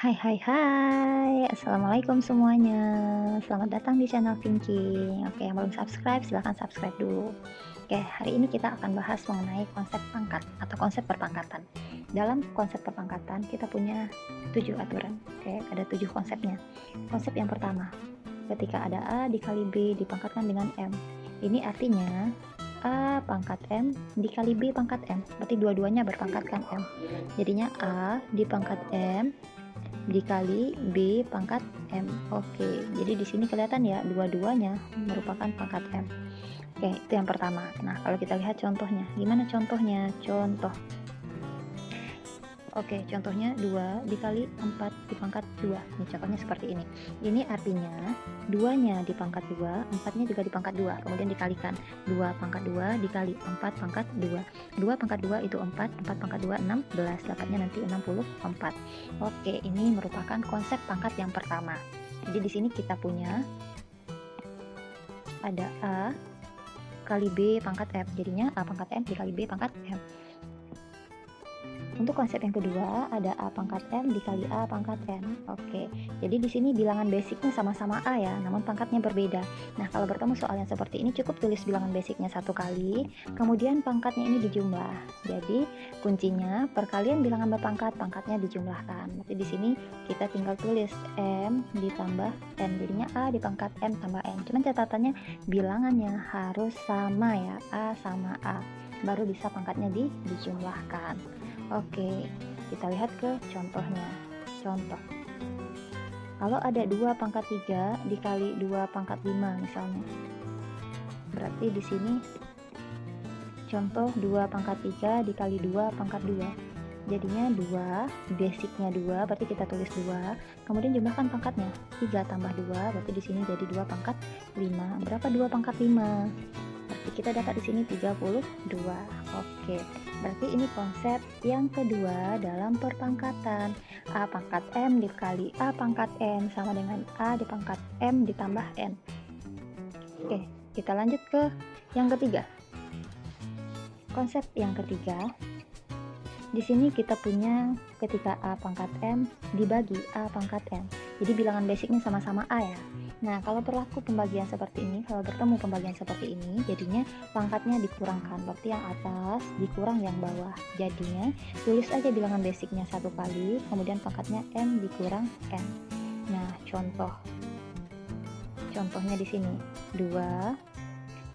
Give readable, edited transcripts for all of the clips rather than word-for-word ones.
Hai hai hai, assalamualaikum semuanya. Selamat datang di channel Thinking. Oke, yang belum subscribe silahkan subscribe dulu. Oke, hari ini kita akan bahas mengenai konsep pangkat atau konsep perpangkatan. Dalam konsep perpangkatan kita punya 7 aturan. Oke, ada 7 konsepnya. Konsep yang pertama, ketika ada A dikali B dipangkatkan dengan M. Ini artinya A pangkat M dikali B pangkat M. Berarti dua-duanya berpangkatkan M. Jadinya A dipangkat M dikali B pangkat M. Oke, jadi di sini kelihatan ya, dua-duanya merupakan pangkat M. Oke, itu yang pertama. Nah, kalau kita lihat contohnya, gimana contohnya? Oke, contohnya 2 dikali 4 dipangkat 2. Ini contohnya seperti ini. Ini artinya 2-nya dipangkat 2, 4-nya juga dipangkat 2. Kemudian dikalikan. 2 pangkat 2 dikali 4 pangkat 2. 2 pangkat 2 itu 4, 4 pangkat 2 16, dapatnya nanti 64. Oke, ini merupakan konsep pangkat yang pertama. Jadi di sini kita punya ada A kali B pangkat M. Jadinya A pangkat M dikali B pangkat M. Untuk konsep yang kedua ada A pangkat M dikali A pangkat N. Oke, jadi di sini bilangan basicnya sama-sama A ya, namun pangkatnya berbeda. Nah, kalau bertemu soal yang seperti ini cukup tulis bilangan basicnya satu kali, kemudian pangkatnya ini dijumlah. Jadi kuncinya perkalian bilangan berpangkat, pangkatnya dijumlahkan. Berarti di sini kita tinggal tulis M ditambah N, jadinya A dipangkat M tambah N. Cuman catatannya bilangannya harus sama ya, A sama A, baru bisa pangkatnya dijumlahkan. Oke, kita lihat ke contohnya. Contoh, kalau ada 2 pangkat 3 dikali 2 pangkat 5 misalnya, berarti di sini contoh 2 pangkat 3 dikali 2 pangkat 2, jadinya 2, basicnya 2, berarti kita tulis 2, kemudian jumlahkan pangkatnya, 3 tambah 2, berarti di sini jadi 2 pangkat 5. Berapa 2 pangkat 5? Berarti kita dapat di sini 32. Oke, berarti ini konsep yang kedua dalam perpangkatan. A pangkat M dikali A pangkat N sama dengan A di pangkat M ditambah N. Oke, kita lanjut ke yang ketiga. Konsep yang ketiga, di sini kita punya ketika A pangkat M dibagi A pangkat N. Jadi bilangan basicnya sama-sama A ya. Nah, kalau berlaku pembagian seperti ini, kalau bertemu pembagian seperti ini, jadinya pangkatnya dikurangkan. Berarti yang atas dikurang yang bawah. Jadinya tulis aja bilangan basicnya satu kali, kemudian pangkatnya M dikurang N. Nah, contohnya di sini 2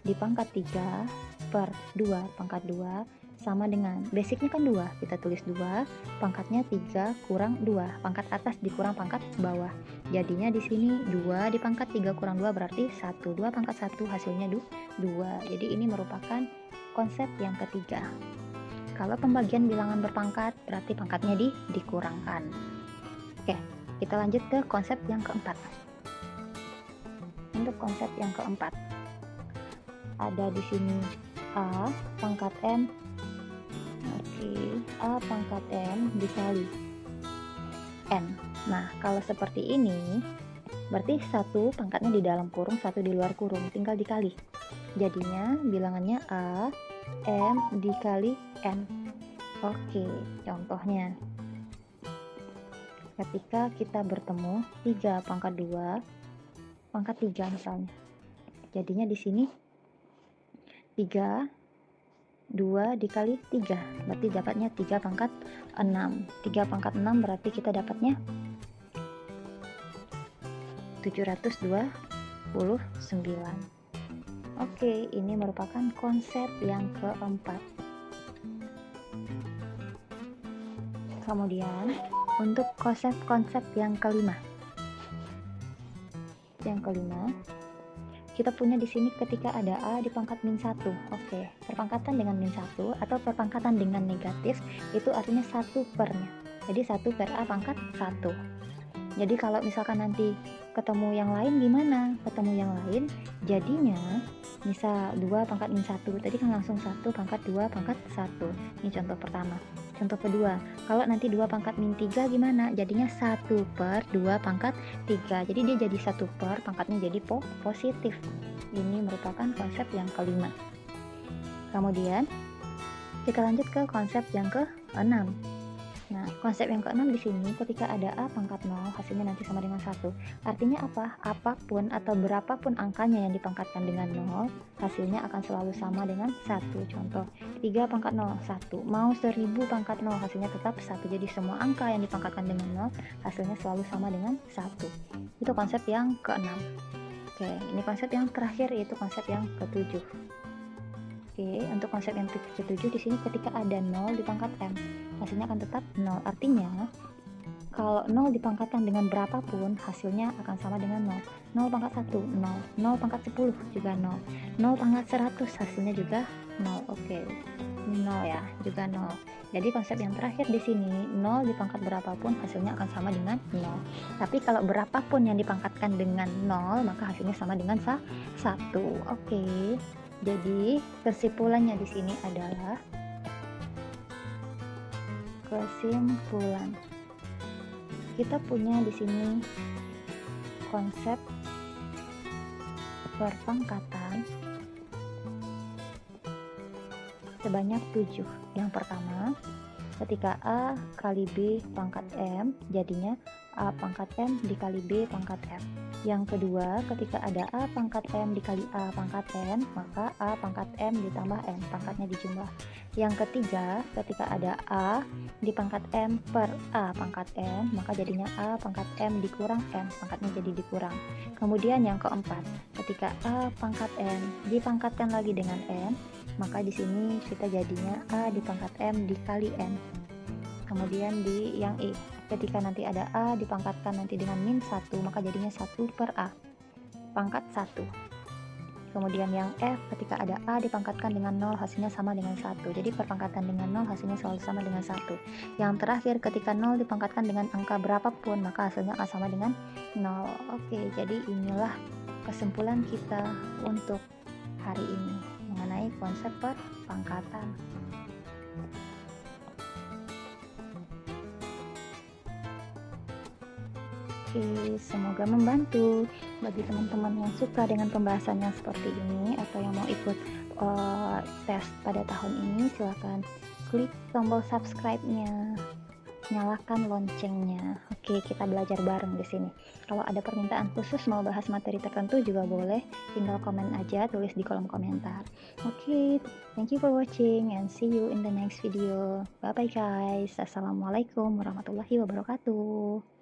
dipangkat 3 per 2 pangkat 2 sama dengan basicnya kan 2, kita tulis 2, pangkatnya 3 kurang 2, pangkat atas dikurang pangkat bawah. Jadinya di sini 2 di pangkat 3 kurang 2 berarti 1, 2 pangkat 1 hasilnya 2. Jadi ini merupakan konsep yang ketiga. Kalau pembagian bilangan berpangkat berarti pangkatnya dikurangkan. Oke, kita lanjut ke konsep yang keempat. Untuk konsep yang keempat, ada di sini A pangkat M. Oke, A pangkat M dikali N. Nah, kalau seperti ini berarti satu pangkatnya di dalam kurung, satu di luar kurung, tinggal dikali. Jadinya bilangannya A M dikali N. Oke, contohnya ketika kita bertemu 3 pangkat 2 pangkat 3 misalnya, jadinya di sini 3 2 dikali 3 berarti dapatnya 3 pangkat 6. 3 pangkat 6 berarti kita dapatnya 729. Oke, ini merupakan konsep yang keempat. Kemudian untuk konsep yang kelima. Yang kelima, kita punya di sini ketika ada A di pangkat min 1. Oke, perpangkatan dengan min 1 atau perpangkatan dengan negatif itu artinya 1 pernya. Jadi 1 per A pangkat 1. Jadi kalau misalkan nanti ketemu yang lain gimana? Ketemu yang lain jadinya misal 2 pangkat min 1, tadi kan langsung 1 pangkat 2 pangkat 1. Ini contoh pertama. Contoh kedua, kalau nanti 2 pangkat min 3 gimana? Jadinya 1 per 2 pangkat 3. Jadi dia jadi 1 per, pangkatnya jadi positif. Ini merupakan konsep yang kelima. Kemudian kita lanjut ke konsep yang ke-6. Nah, konsep yang keenam di sini ketika ada A pangkat 0 hasilnya nanti sama dengan 1. Artinya apa? Apapun atau berapapun angkanya yang dipangkatkan dengan 0, hasilnya akan selalu sama dengan 1. Contoh, 3 pangkat 0, 1. Mau 1000 pangkat 0, hasilnya tetap 1. Jadi semua angka yang dipangkatkan dengan 0, hasilnya selalu sama dengan 1. Itu konsep yang keenam. Oke, ini konsep yang terakhir, yaitu konsep yang ketujuh. Oke, untuk konsep yang ketujuh di sini ketika ada 0 di pangkat M, hasilnya akan tetap 0. Artinya, kalau 0 dipangkatkan dengan berapapun, hasilnya akan sama dengan 0. 0 pangkat 1, 0. 0 pangkat 10 juga 0. 0 pangkat 100 hasilnya juga 0. Oke, ini 0 ya, juga 0. Jadi konsep yang terakhir di sini, 0 dipangkat berapapun hasilnya akan sama dengan 0. Tapi kalau berapapun yang dipangkatkan dengan 0, maka hasilnya sama dengan 1. Oke. Jadi kesimpulannya di sini adalah kesimpulan. Kita punya di sini konsep perpangkatan sebanyak 7. Yang pertama, ketika A kali B pangkat M, jadinya A pangkat M dikali B pangkat M. Yang kedua, ketika ada A pangkat M dikali A pangkat N, maka A pangkat M ditambah N, pangkatnya dijumlah. Yang ketiga, ketika ada A di pangkat M per A pangkat N, maka jadinya A pangkat M dikurang N, pangkatnya jadi dikurang. Kemudian yang keempat, ketika A pangkat N dipangkatkan lagi dengan N, maka di sini kita jadinya A di pangkat M dikali N. Kemudian di yang I, ketika nanti ada A dipangkatkan nanti dengan min 1, maka jadinya 1 per A pangkat 1. Kemudian yang F, ketika ada A dipangkatkan dengan 0, hasilnya sama dengan 1. Jadi perpangkatan dengan 0 hasilnya selalu sama dengan 1. Yang terakhir, ketika 0 dipangkatkan dengan angka berapapun, maka hasilnya akan sama dengan 0. Oke, jadi inilah kesimpulan kita untuk hari ini mengenai konsep perpangkatan. Oke, semoga membantu bagi teman-teman yang suka dengan pembahasan yang seperti ini atau yang mau ikut tes pada tahun ini. Silahkan klik tombol subscribe-nya, nyalakan loncengnya. Oke, kita belajar bareng di sini. Kalau ada permintaan khusus mau bahas materi tertentu juga boleh, tinggal komen aja, tulis di kolom komentar. Oke, thank you for watching and see you in the next video. Bye bye guys. Assalamualaikum warahmatullahi wabarakatuh.